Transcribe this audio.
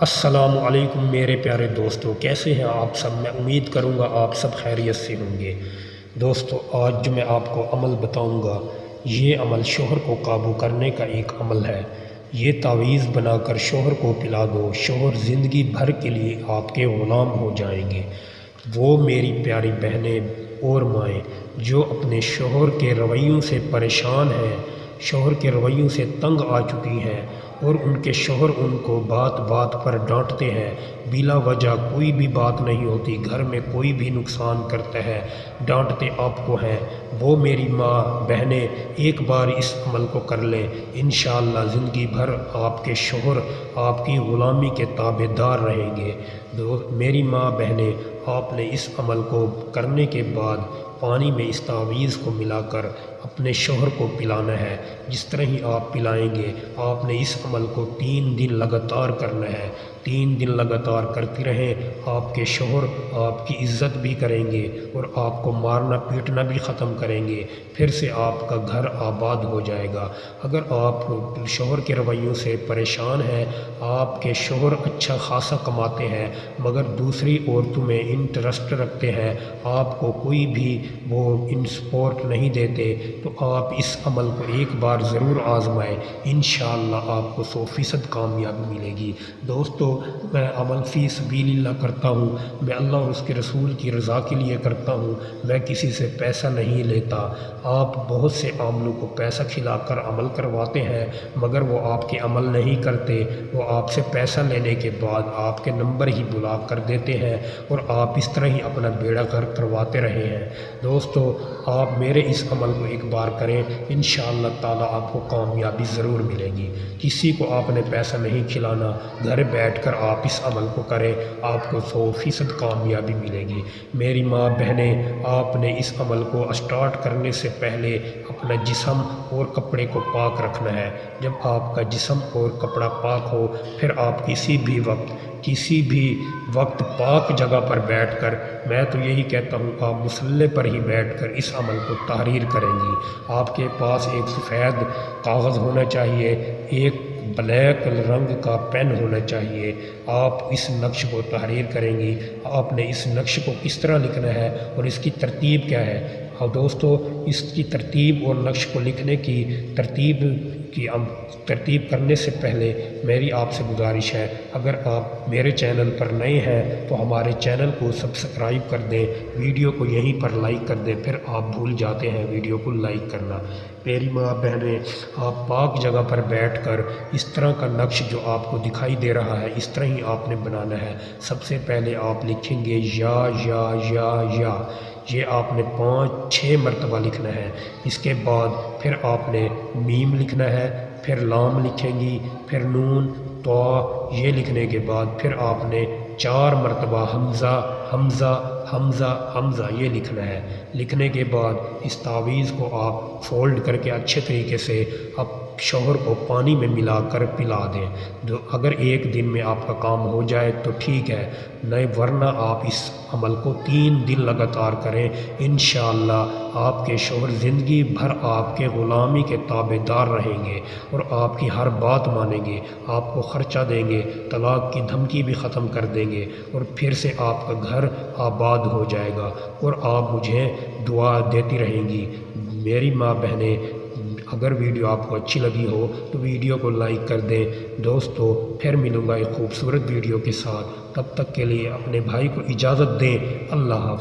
السلام علیکم میرے پیارے دوستو، کیسے ہیں آپ سب؟ میں امید کروں گا آپ سب خیریت سے ہوں گے۔ دوستو، آج جو میں آپ کو عمل بتاؤں گا، یہ عمل شوہر کو قابو کرنے کا ایک عمل ہے۔ یہ تعویذ بنا کر شوہر کو پلا دو، شوہر زندگی بھر کے لیے آپ کے غلام ہو جائیں گے۔ وہ میری پیاری بہنیں اور مائیں جو اپنے شوہر کے رویوں سے پریشان ہیں، شوہر کے رویوں سے تنگ آ چکی ہیں، اور ان کے شوہر ان کو بات بات پر ڈانٹتے ہیں، بلا وجہ کوئی بھی بات نہیں ہوتی، گھر میں کوئی بھی نقصان کرتا ہے، ڈانٹتے آپ کو ہیں، وہ میری ماں بہنیں ایک بار اس عمل کو کر لیں، انشاءاللہ زندگی بھر آپ کے شوہر آپ کی غلامی کے تابع دار رہیں گے۔ میری ماں بہنیں، آپ نے اس عمل کو کرنے کے بعد پانی میں اس تعویذ کو ملا کر اپنے شوہر کو پلانا ہے۔ جس طرح ہی آپ پلائیں گے، آپ نے اس عمل کو 3 دن لگاتار کرنا ہے۔ 3 دن لگاتار کرتے رہیں، آپ کے شوہر آپ کی عزت بھی کریں گے اور آپ کو مارنا پیٹنا بھی ختم کریں گے، پھر سے آپ کا گھر آباد ہو جائے گا۔ اگر آپ شوہر کے رویوں سے پریشان ہیں، آپ کے شوہر اچھا خاصا کماتے ہیں مگر دوسری عورتوں میں انٹرسٹ رکھتے ہیں، آپ کو کوئی بھی وہ سپورٹ نہیں دیتے، تو آپ اس عمل کو ایک بار ضرور آزمائیں، انشاءاللہ آپ کو 100% کامیابی ملے گی۔ دوستو، میں عمل فی سبیل اللہ کرتا ہوں، میں اللہ اور اس کے رسول کی رضا کے لیے کرتا ہوں، میں کسی سے پیسہ نہیں لیتا۔ آپ بہت سے عاملوں کو پیسہ کھلا کر عمل کرواتے ہیں مگر وہ آپ کے عمل نہیں کرتے، وہ آپ سے پیسہ لینے کے بعد آپ کے نمبر ہی بلاک کر دیتے ہیں اور آپ اس طرح ہی اپنا بیڑا غرق کرواتے رہے ہیں۔ دوستو، آپ میرے اس عمل کو ایک بار کریں، انشاءاللہ تعالی آپ کو کامیابی ضرور ملے گی۔ کسی کو آپ نے پیسہ نہیں کھلانا، گھر بیٹھ کر آپ اس عمل کو کریں، آپ کو 100% کامیابی ملے گی۔ میری ماں بہنیں، آپ نے اس عمل کو اسٹارٹ کرنے سے پہلے اپنا جسم اور کپڑے کو پاک رکھنا ہے۔ جب آپ کا جسم اور کپڑا پاک ہو، پھر آپ کسی بھی وقت پاک جگہ پر بیٹھ کر، میں تو یہی کہتا ہوں آپ مصلے پر ہی بیٹھ کر اس عمل کو تحریر کریں گی۔ آپ کے پاس ایک سفید کاغذ ہونا چاہیے، ایک بلیک رنگ کا پین ہونا چاہیے، آپ اس نقش کو تحریر کریں گی۔ آپ نے اس نقش کو کس طرح لکھنا ہے اور اس کی ترتیب کیا ہے؟ اور دوستو، اس کی ترتیب اور نقش کو لکھنے کی ترتیب کرنے سے پہلے میری آپ سے گزارش ہے، اگر آپ میرے چینل پر نئے ہیں تو ہمارے چینل کو سبسکرائب کر دیں، ویڈیو کو یہیں پر لائک کر دیں، پھر آپ بھول جاتے ہیں ویڈیو کو لائک کرنا۔ میری ماں بہنیں، آپ پاک جگہ پر بیٹھ کر اس طرح کا نقش جو آپ کو دکھائی دے رہا ہے، اس طرح ہی آپ نے بنانا ہے۔ سب سے پہلے آپ لکھیں گے یا یا یا یا، یہ آپ نے 5-6 مرتبہ لکھنا ہے۔ اس کے بعد پھر آپ نے میم لکھنا ہے، پھر لام لکھیں گی، پھر نون تو یہ لکھنے کے بعد پھر آپ نے 4 مرتبہ حمزہ حمزہ حمزہ حمزہ یہ لکھنا ہے۔ لکھنے کے بعد اس تعویذ کو آپ فولڈ کر کے اچھے طریقے سے اب شوہر کو پانی میں ملا کر پلا دیں۔ اگر ایک دن میں آپ کا کام ہو جائے تو ٹھیک ہے، نہیں ورنہ آپ اس عمل کو 3 دن لگاتار کریں، انشاءاللہ آپ کے شوہر زندگی بھر آپ کے غلامی کے تابع دار رہیں گے اور آپ کی ہر بات مانیں گے، آپ کو خرچہ دیں گے، طلاق کی دھمکی بھی ختم کر دیں گے اور پھر سے آپ کا گھر آباد ہو جائے گا اور آپ مجھے دعا دیتی رہیں گی۔ میری ماں بہنیں، اگر ویڈیو آپ کو اچھی لگی ہو تو ویڈیو کو لائک کر دیں۔ دوستو، پھر ملوں گا ایک خوبصورت ویڈیو کے ساتھ، تب تک کے لیے اپنے بھائی کو اجازت دیں۔ اللہ حافظ۔